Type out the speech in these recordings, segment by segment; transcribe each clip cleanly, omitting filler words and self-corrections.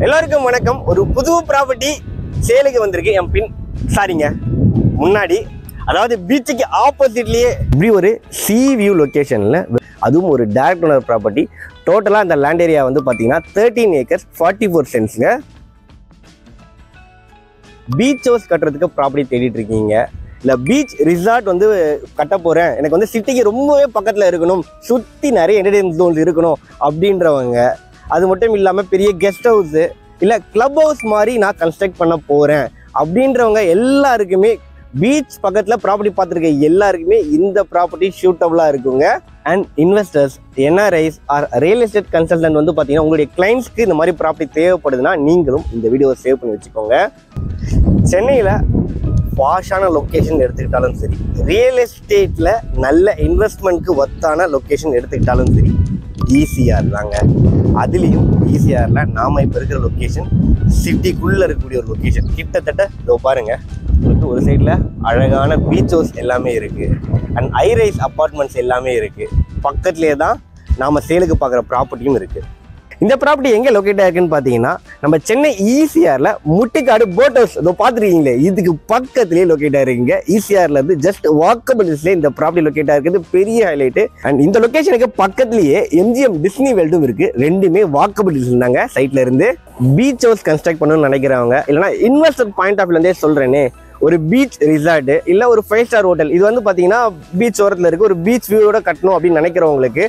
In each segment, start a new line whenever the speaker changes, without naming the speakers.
எல்லாருக்கும் வணக்கம். ஒரு புது ப்ராப்பர்ட்டி சேலுக்கு வந்திருக்கு என் பின் சாரிங்க முன்னாடி, அதாவது பீச்சுக்கு ஆப்போசிட்லேயே இப்படி ஒரு சி வியூ லொக்கேஷனில், அதுவும் ஒரு டைரக்ட் ஓனர் ப்ராப்பர்ட்டி. டோட்டலாக அந்த லேண்ட் ஏரியா வந்து பார்த்தீங்கன்னா 13 ஏக்கர்ஸ் 44 சென்ட்ஸுங்க. பீச் ஹவுஸ் கட்டுறதுக்கு ப்ராப்பர்ட்டி தேடிட்டு இருக்கீங்க, இல்லை பீச் ரிசார்ட் வந்து கட்ட போகிறேன், எனக்கு வந்து சிட்டிக்கு ரொம்பவே பக்கத்தில் இருக்கணும், சுற்றி நிறைய என்டர்டெயின்மெண்ட் ஜோன்ஸ் இருக்கணும் அப்படின்றவங்க, அது மட்டும் இல்லாமல் பெரிய கெஸ்ட் ஹவுஸு இல்லை கிளப் ஹவுஸ் மாதிரி நான் கன்ஸ்ட்ரக்ட் பண்ண போகிறேன் அப்படின்றவங்க எல்லாருக்குமே, பீச் பக்கத்தில் ப்ராப்பர்ட்டி பார்த்துருக்க எல்லாருக்குமே இந்த ப்ராப்பர்ட்டி சூட்டபுளாக இருக்குங்க. And investors, NRIs or real estate consultant வந்து பார்த்தீங்கன்னா உங்களுடைய கிளைண்ட்ஸ்க்கு இந்த மாதிரி ப்ராப்பர்ட்டி தேவைப்படுதுன்னா நீங்களும் இந்த வீடியோவை சேவ் பண்ணி வச்சுக்கோங்க. சென்னையில் பாஷான லொக்கேஷன் எடுத்துக்கிட்டாலும் சரி, ரியல் எஸ்டேட்டில் நல்ல இன்வெஸ்ட்மெண்ட்க்கு ஒத்தான லொக்கேஷன் எடுத்துக்கிட்டாலும் சரி, ஈசிஆர் தாங்க. அதுலேயும் ஈசிஆரில் நாம் இப்போ இருக்கிற லொக்கேஷன் சிட்டிக்குள்ளே இருக்கக்கூடிய ஒரு லொக்கேஷன். கிட்டத்தட்ட இதோ பாருங்கள், உங்களுக்கு ஒரு சைடில் அழகான பீச் ஹவுஸ் எல்லாமே இருக்குது, அண்ட் ஹைரைஸ் அப்பார்ட்மெண்ட்ஸ் எல்லாமே இருக்குது. பக்கத்துலேயே தான் நாம் சேலுக்கு பார்க்குற ப்ராப்பர்ட்டியும் இருக்குது. இந்த ப்ராப்பர்ட்டி எங்கே லொக்கேட் ஆகிருக்குன்னு பார்த்தீங்கன்னா, நம்ம சென்னை ஈசிஆரில் முட்டுக்காடு போட் ஹவுஸ் இதோ பார்த்துருக்கீங்களே, இதுக்கு பக்கத்துலேயே லொக்கேட் ஆகிருக்குங்க. ஈசிஆர்லேருந்து ஜஸ்ட் வாக்கபிள்ஸ்லேயே இந்த ப்ராப்பர்ட்டி லொக்கேட் ஆகிருக்குது, பெரிய ஹைலைட்டு. அண்ட் இந்த லொக்கேஷனுக்கு பக்கத்துலேயே எம்ஜிஎம் டிஸ்னி வேர்ல்டும் இருக்குது. ரெண்டுமே வாக்கபிள்ஸ் இருந்தாங்க சைட்ல இருந்து. பீச் ஹவுஸ் கன்ஸ்ட்ரக்ட் பண்ணணும்னு நினைக்கிறவங்க, இல்லைனா இன்வெஸ்டர் பாயிண்ட் ஆஃப் வியூலேருந்தே சொல்கிறேனே, ஒரு பீச் ரிசார்ட்டு இல்லை ஒரு 5 ஸ்டார் ஹோட்டல், இது வந்து பார்த்தீங்கன்னா பீச் ஓரத்தில் இருக்குது, ஒரு பீச் வியூவோட கட்டணும் அப்படின்னு நினைக்கிறவங்களுக்கு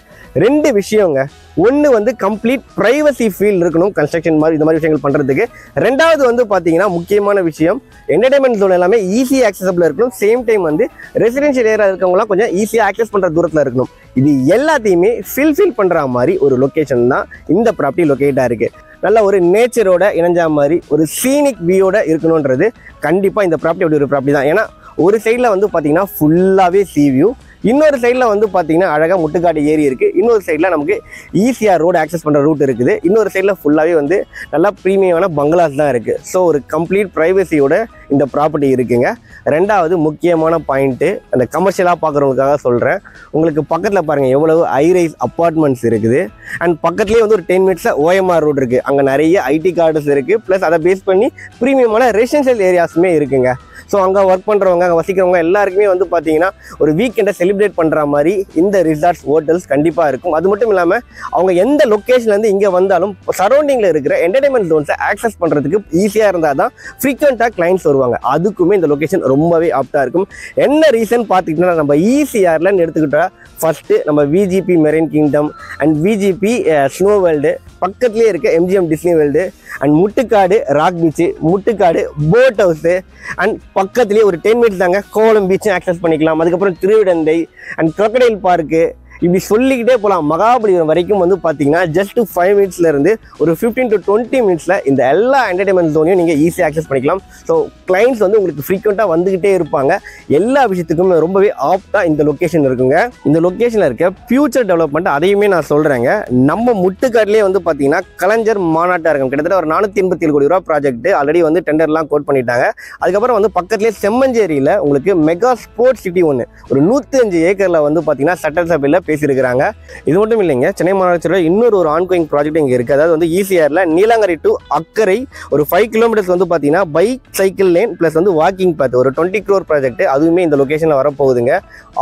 ரெண்டு விஷயங்க. ஒன்று வந்து கம்ப்ளீட் ப்ரைவசி ஃபீல் இருக்கணும் கன்ஸ்ட்ரக்ஷன் மாதிரி இந்த மாதிரி விஷயங்கள் பண்ணுறதுக்கு. ரெண்டாவது வந்து பார்த்தீங்கன்னா முக்கியமான விஷயம், என்டர்டைன்மெண்ட் ஜோன் எல்லாமே ஈஸியாக ஆக்சசபிளாக இருக்கணும். சேம் டைம் வந்து ரெசிடென்ஷியல் ஏரியா இருக்கவங்களாம் கொஞ்சம் ஈஸியாக ஆக்சஸ் பண்ணுற தூரத்தில் இருக்கணும். இது எல்லாத்தையுமே ஃபில் பண்ணுற மாதிரி ஒரு லொக்கேஷன் தான் இந்த ப்ராப்பர்ட்டி லொக்கேட்டாக இருக்குது. நல்ல ஒரு நேச்சரோட இணைஞ்ச மாதிரி ஒரு சீனிக் வியூவோட இருக்கணுன்றது கண்டிப்பாக இந்த ப்ராப்பர்ட்டி அப்படி ஒரு ப்ராப்பர்ட்டி தான். ஏன்னா ஒரு சைடில் வந்து பார்த்தீங்கன்னா ஃபுல்லாகவே சி வியூ, இன்னொரு சைடில் வந்து பார்த்தீங்கன்னா அழகாக முட்டுக்காடு ஏரி இருக்குது, இன்னொரு சைடில் நமக்கு ஈஸியாக ரோடு ஆக்சஸ் பண்ணுற ரூட் இருக்குது, இன்னொரு சைடில் ஃபுல்லாகவே வந்து நல்லா ப்ரீமியமான பங்களாஸ் தான் இருக்குது. ஸோ ஒரு கம்ப்ளீட் ப்ரைவசியோட இந்த ப்ராப்பர்ட்டி இருக்குங்க. ரெண்டாவது முக்கியமான பாயிண்ட்டு, அந்த கமர்ஷியலாக பார்க்குறவங்களுக்காக சொல்கிறேன், உங்களுக்கு பக்கத்தில் பாருங்கள் எவ்வளவு ஹைரைஸ் அப்பார்ட்மெண்ட்ஸ் இருக்குது. அண்ட் பக்கத்துலேயே வந்து ஒரு 10 மினிட்ஸில் ஓஎம்ஆர் ரோடு இருக்குது, அங்கே நிறைய ஐடி கார்டஸ் இருக்குது, ப்ளஸ் அதை பேஸ் பண்ணி ப்ரீமியமான ரெசிடென்ஷியல் ஏரியாஸுமே இருக்குங்க. ஸோ அங்கே ஒர்க் பண்ணுறவங்க, அங்கே வசிக்கிறவங்க எல்லாருக்குமே வந்து பார்த்தீங்கன்னா ஒரு வீக்கெண்டை செலிப்ரேட் பண்ணுற மாதிரி இந்த ரிசார்ட்ஸ் ஹோட்டல்ஸ் கண்டிப்பாக இருக்கும். அது மட்டும் இல்லாமல் அவங்க எந்த லொக்கேஷன்லேருந்து இங்கே வந்தாலும் சரௌண்டிங்கில் இருக்கிற என்டர்டைன்மெண்ட் ஜோன்ஸை ஆக்சஸ் பண்ணுறதுக்கு ஈஸியாக இருந்தால் தான் ஃப்ரீக்வெண்ட்டாக கிளைண்ட்ஸ் வருவாங்க. அதுக்குமே இந்த லொக்கேஷன் ரொம்பவே ஆப்டாக இருக்கும். என்ன ரீசன் பார்த்துக்கிட்டோன்னா, நம்ம ஈசிஆர்லன்னு எடுத்துக்கிட்டால் ஃபஸ்ட்டு நம்ம VGP marine kingdom and VGP snow world, பக்கத்துலேயே இருக்க MGM Disney world, and Muttukadu rock beach, Muttukadu boat house, and பக்கத்துலேயே ஒரு 10 மினிட்ஸ் தாங்க கோவளம் பீச்சும் ஆக்சஸ் பண்ணிக்கலாம். அதுக்கப்புறம் திருவிடந்தை அண்ட் crocodile பார்க்கு, இப்படி சொல்லிக்கிட்டே போகலாம். மகாபலிபுரம் வரைக்கும் வந்து பார்த்தீங்கன்னா ஜஸ்ட் 5 மினிட்ஸ்லேருந்து ஒரு 15 to 20 மினிட்ஸில் இந்த எல்லா என்டர்டைன்மெண்ட் ஜோனையும் நீங்கள் ஈஸியாக ஆக்சஸ் பண்ணிக்கலாம். ஸோ கிளைண்ட்ஸ் வந்து உங்களுக்கு ஃப்ரீக்வெண்ட்டாக வந்துக்கிட்டே இருப்பாங்க. எல்லா விஷயத்துக்கும் ரொம்பவே ஆப்டாக இந்த லொக்கேஷன் இருக்குங்க. இந்த லொக்கேஷனில் இருக்க ஃபியூச்சர் டெவலப்மெண்ட் அதையுமே நான் சொல்கிறேங்க. நம்ம முட்டுக்காட்டிலே வந்து பார்த்தீங்கன்னா கலைஞர் மாநாட்டாக இருக்கும், கிட்டத்தட்ட ஒரு 487 கோடி ரூபா ப்ராஜெக்ட் ஆல்ரெடி வந்து டெண்டர்லாம் கோட் பண்ணிட்டாங்க. அதுக்கப்புறம் வந்து பக்கத்துலேயே செம்மஞ்சேரியில் உங்களுக்கு மெகா ஸ்போர்ட்ஸ் சிட்டி ஒன்று ஒரு 105 ஏக்கரில் வந்து பார்த்தீங்கன்னா சட்டசபையில் பேசியிருக்கிறாங்க. இது மட்டும் இல்லைங்க, சென்னை மாநகராட்சியில் இன்னொரு ஒரு ஆன்கோயிங் ப்ராஜெக்ட் இங்கே இருக்குது. அதாவது வந்து ஈசிஆரில் நீலாங்கரை டு அக்கரை ஒரு 5 கிலோமீட்டர்ஸ் வந்து பார்த்தீங்கன்னா பைக் சைக்கிள் லேன் ப்ளஸ் வந்து வாக்கிங் பாத் ஒரு 20 crore ப்ராஜெக்ட், அதுவுமே இந்த லொக்கேஷனில் வரப்போகுதுங்க.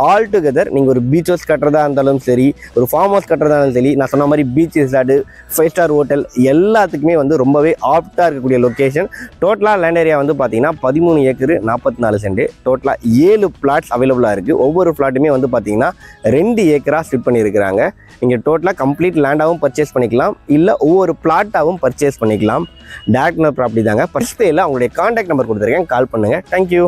ஆல் டுகெதர் நீங்கள் ஒரு பீச் ஹவுஸ் கட்டுறதா இருந்தாலும் சரி, ஒரு ஃபார்ம் ஹவுஸ் கட்டுறதா இருந்தாலும் சரி, நான் சொன்ன மாதிரி பீச் ரிசார்ட்டு 5 ஸ்டார் ஹோட்டல் எல்லாத்துக்குமே வந்து ரொம்பவே ஆப்டாக இருக்கக்கூடிய லொக்கேஷன். டோட்டலாக லேண்ட் ஏரியா வந்து பார்த்தீங்கன்னா 13 ஏக்கர் 44 சென்ட், டோட்டலாக 7 பிளாட்ஸ் அவைலபிளாக இருக்குது. ஒவ்வொரு பிளாட்டுமே வந்து பார்த்தீங்கன்னா 2 ஏக்கரா ஸ்ப்ளிட் பண்ணியிருக்கிறாங்க. நீங்கள் டோட்டலாக கம்ப்ளீட் லேண்டாகவும் பர்ச்சேஸ் பண்ணிக்கலாம், இல்லை ஒவ்வொரு பிளாட்டாகவும் பர்ச்சேஸ் பண்ணிக்கலாம். டைரக்ட் ப்ராப்பர்ட்டி தாங்க. ஃபர்ஸ்ட் பேல அவங்களுடைய கான்டாக்ட் நம்பர் கொடுத்துருக்கேன், கால் பண்ணுங்கள். தேங்க்யூ.